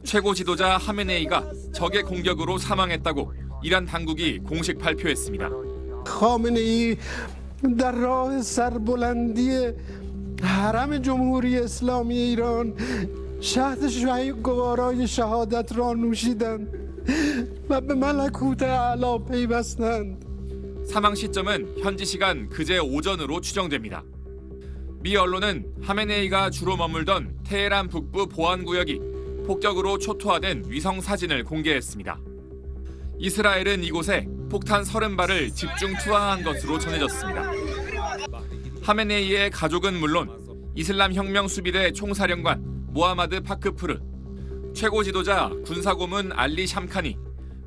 최고 지도자 하메네이가 적의 공격으로 사망했다고 이란 당국이 공식 발표했습니다. خامنه‌ای در راه سربلندی حرم جمهوری اسلامی ایران شهد گوارای شهادت را نوشیدند و به ملکوت اعلی پیوستند. 사망 시점은 현지 시간 그제 오전으로 추정됩니다. 미 언론은 하메네이가 주로 머물던 테헤란 북부 보안구역이 폭격으로 초토화된 위성 사진을 공개했습니다. 이스라엘은 이곳에 폭탄 30발을 집중 투하한 것으로 전해졌습니다. 하메네이의 가족은 물론 이슬람 혁명 수비대 총사령관 모하마드 파크푸르, 최고 지도자 군사고문 알리 샴카니,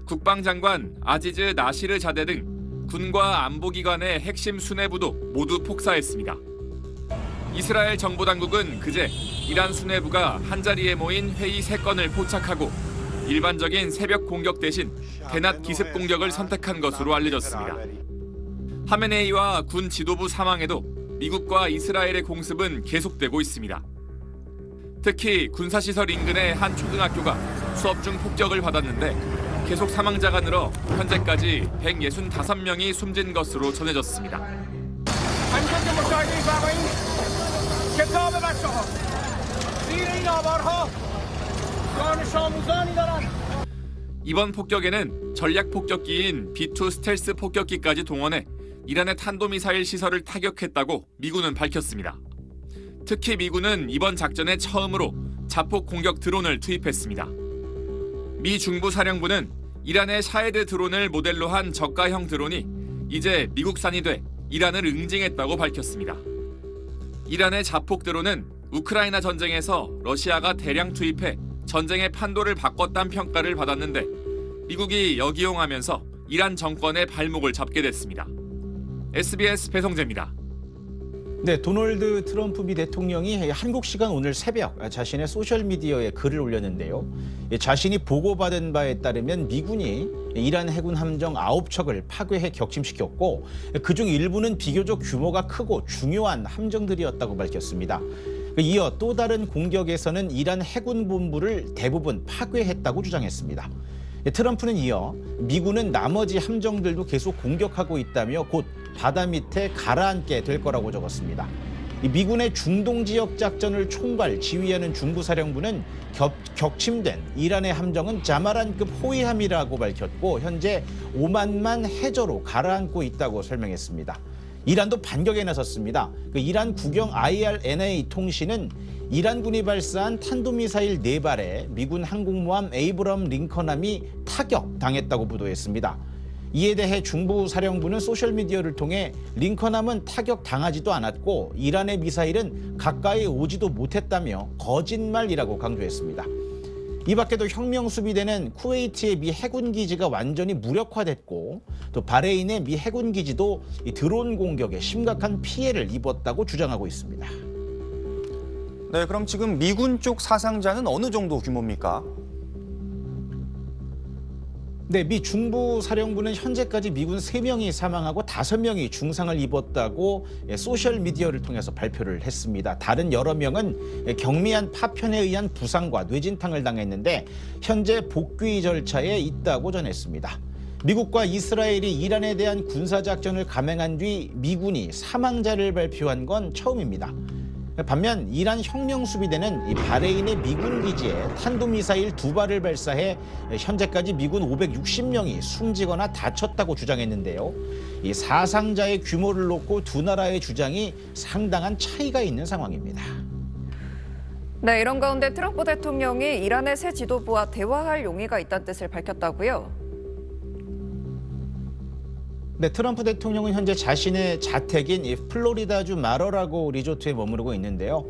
국방장관 아지즈 나시르 자데 등 군과 안보기관의 핵심 수뇌부도 모두 폭사했습니다. 이스라엘 정보당국은 그제 이란 수뇌부가 한자리에 모인 회의 3건을 포착하고 일반적인 새벽 공격 대신 대낮 기습 공격을 선택한 것으로 알려졌습니다. 하메네이와 군 지도부 사망에도 미국과 이스라엘의 공습은 계속되고 있습니다. 특히 군사시설 인근의 한 초등학교가 수업 중 폭격을 받았는데 계속 사망자가 늘어 현재까지 165명이 숨진 것으로 전해졌습니다. 이번 폭격에는 전략 폭격기인 B2 스텔스 폭격기까지 동원해 이란의 탄도미사일 시설을 타격했다고 미군은 밝혔습니다. 특히 미군은 이번 작전에 처음으로 자폭 공격 드론을 투입했습니다. 미 중부사령부는 이란의 샤헤드 드론을 모델로 한 저가형 드론이 이제 미국산이 돼 이란을 응징했다고 밝혔습니다. 이란의 자폭 드론은 우크라이나 전쟁에서 러시아가 대량 투입해 전쟁의 판도를 바꿨다는 평가를 받았는데 미국이 역이용하면서 이란 정권의 발목을 잡게 됐습니다. SBS 배성재입니다. 네, 도널드 트럼프 미 대통령이 한국 시간 오늘 새벽 자신의 소셜미디어에 글을 올렸는데요. 자신이 보고받은 바에 따르면 미군이 이란 해군 함정 9척을 파괴해 격침시켰고 그중 일부는 비교적 규모가 크고 중요한 함정들이었다고 밝혔습니다. 이어 또 다른 공격에서는 이란 해군 본부를 대부분 파괴했다고 주장했습니다. 트럼프는 이어 미군은 나머지 함정들도 계속 공격하고 있다며 곧 바다 밑에 가라앉게 될 거라고 적었습니다. 미군의 중동 지역 작전을 총괄 지휘하는 중부사령부는 격침된 이란의 함정은 자마란급 호위함이라고 밝혔고 현재 오만만 해저로 가라앉고 있다고 설명했습니다. 이란도 반격에 나섰습니다. 이란 국영 IRNA 통신은 이란군이 발사한 탄도미사일 4발에 미군 항공모함 에이브럼 링컨함이 타격당했다고 보도했습니다. 이에 대해 중부사령부는 소셜미디어를 통해 링컨함은 타격당하지도 않았고 이란의 미사일은 가까이 오지도 못했다며 거짓말이라고 강조했습니다. 이 밖에도 혁명수비대는 쿠웨이트의 미 해군기지가 완전히 무력화됐고 또 바레인의 미 해군기지도 드론 공격에 심각한 피해를 입었다고 주장하고 있습니다. 네, 그럼 지금 미군 쪽 사상자는 어느 정도 규모입니까? 네, 미 중부사령부는 현재까지 미군 3명이 사망하고 5명이 중상을 입었다고 소셜미디어를 통해서 발표를 했습니다. 다른 여러 명은 경미한 파편에 의한 부상과 뇌진탕을 당했는데 현재 복귀 절차에 있다고 전했습니다. 미국과 이스라엘이 이란에 대한 군사작전을 감행한 뒤 미군이 사망자를 발표한 건 처음입니다. 반면 이란 혁명수비대는 이 바레인의 미군 기지에 탄도미사일 2발을 발사해 현재까지 미군 560명이 숨지거나 다쳤다고 주장했는데요. 이 사상자의 규모를 놓고 두 나라의 주장이 상당한 차이가 있는 상황입니다. 네, 이런 가운데 트럼프 대통령이 이란의 새 지도부와 대화할 용의가 있다는 뜻을 밝혔다고요. 네, 트럼프 대통령은 현재 자신의 자택인 플로리다주 마러라고 리조트에 머무르고 있는데요.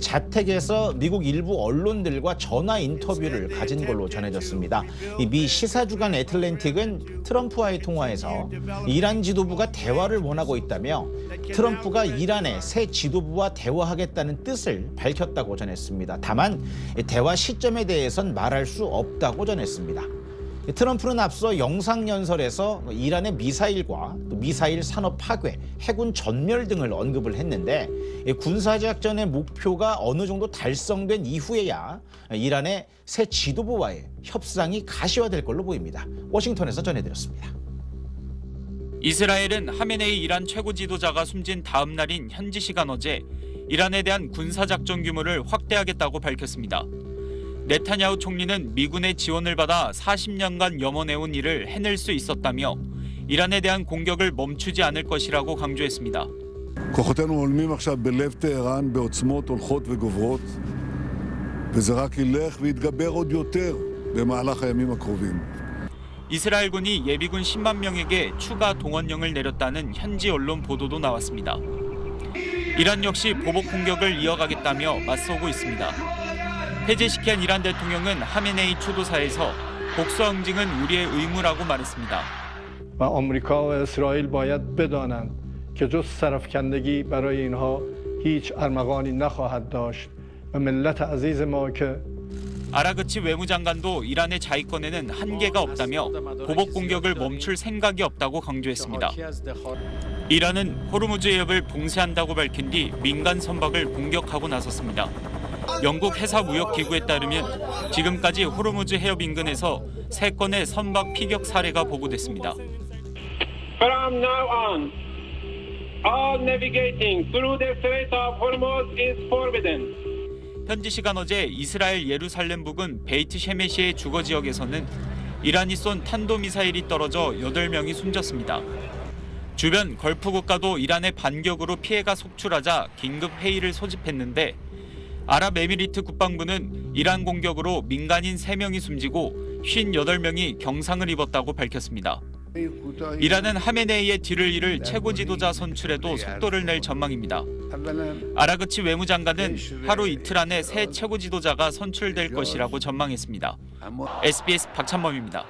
자택에서 미국 일부 언론들과 전화 인터뷰를 가진 걸로 전해졌습니다. 미 시사주간 애틀랜틱은 트럼프와의 통화에서 이란 지도부가 대화를 원하고 있다며 트럼프가 이란의 새 지도부와 대화하겠다는 뜻을 밝혔다고 전했습니다. 다만 대화 시점에 대해선 말할 수 없다고 전했습니다. 트럼프는 앞서 영상연설에서 이란의 미사일과 또 미사일 산업 파괴, 해군 전멸 등을 언급을 했는데 군사작전의 목표가 어느 정도 달성된 이후에야 이란의 새 지도부와의 협상이 가시화될 걸로 보입니다. 워싱턴에서 전해드렸습니다. 이스라엘은 하메네이 이란 최고 지도자가 숨진 다음 날인 현지 시간 어제 이란에 대한 군사작전 규모를 확대하겠다고 밝혔습니다. 네타냐후 총리는 미군의 지원을 받아 40년간 염원해온 일을 해낼 수 있었다며 이란에 대한 공격을 멈추지 않을 것이라고 강조했습니다. כוחותינו הולמים עכשיו בלב טהרן בעוצמות הולכות וגוברות, וזה רק ילך ויתגבר עוד יותר במהלך הימים הקרובים. 이스라엘군이 예비군 10만 명에게 추가 동원령을 내렸다는 현지 언론 보도도 나왔습니다. 이란 역시 보복 공격을 이어가겠다며 맞서고 있습니다. 해제시킨 이란 대통령은 하메네이 추도사에서 복수와 응징은 우리의 의무라고 말했습니다. و آمریکا و اسرائیل باید بدانند که جز سرافکندگی برای اینها هیچ ارمغانی نخواهد داشت و ملت عزیز ما که 아라그치 외무장관도 이란의 자위권에는 한계가 없다며 보복 공격을 멈출 생각이 없다고 강조했습니다. 이란은 호르무즈 해협을 봉쇄한다고 밝힌 뒤 민간 선박을 공격하고 나섰습니다. 영국 해사무역기구에 따르면 지금까지 호르무즈 해협 인근에서 3건의 선박 피격 사례가 보고됐습니다. From now on, all navigating through the Strait of Hormuz is forbidden. 현지 시간 어제 이스라엘 예루살렘 부근 베이트 셰메시의 주거 지역에서는 이란이 쏜 탄도미사일이 떨어져 8명이 숨졌습니다. 주변 걸프 국가도 이란의 반격으로 피해가 속출하자 긴급 회의를 소집했는데 아랍에미리트 국방부는 이란 공격으로 민간인 3명이 숨지고 58명이 경상을 입었다고 밝혔습니다. 이란은 하메네이의 뒤를 이을 최고 지도자 선출에도 속도를 낼 전망입니다. 아라그치 외무장관은 하루 이틀 안에 새 최고 지도자가 선출될 것이라고 전망했습니다. SBS 박찬범입니다.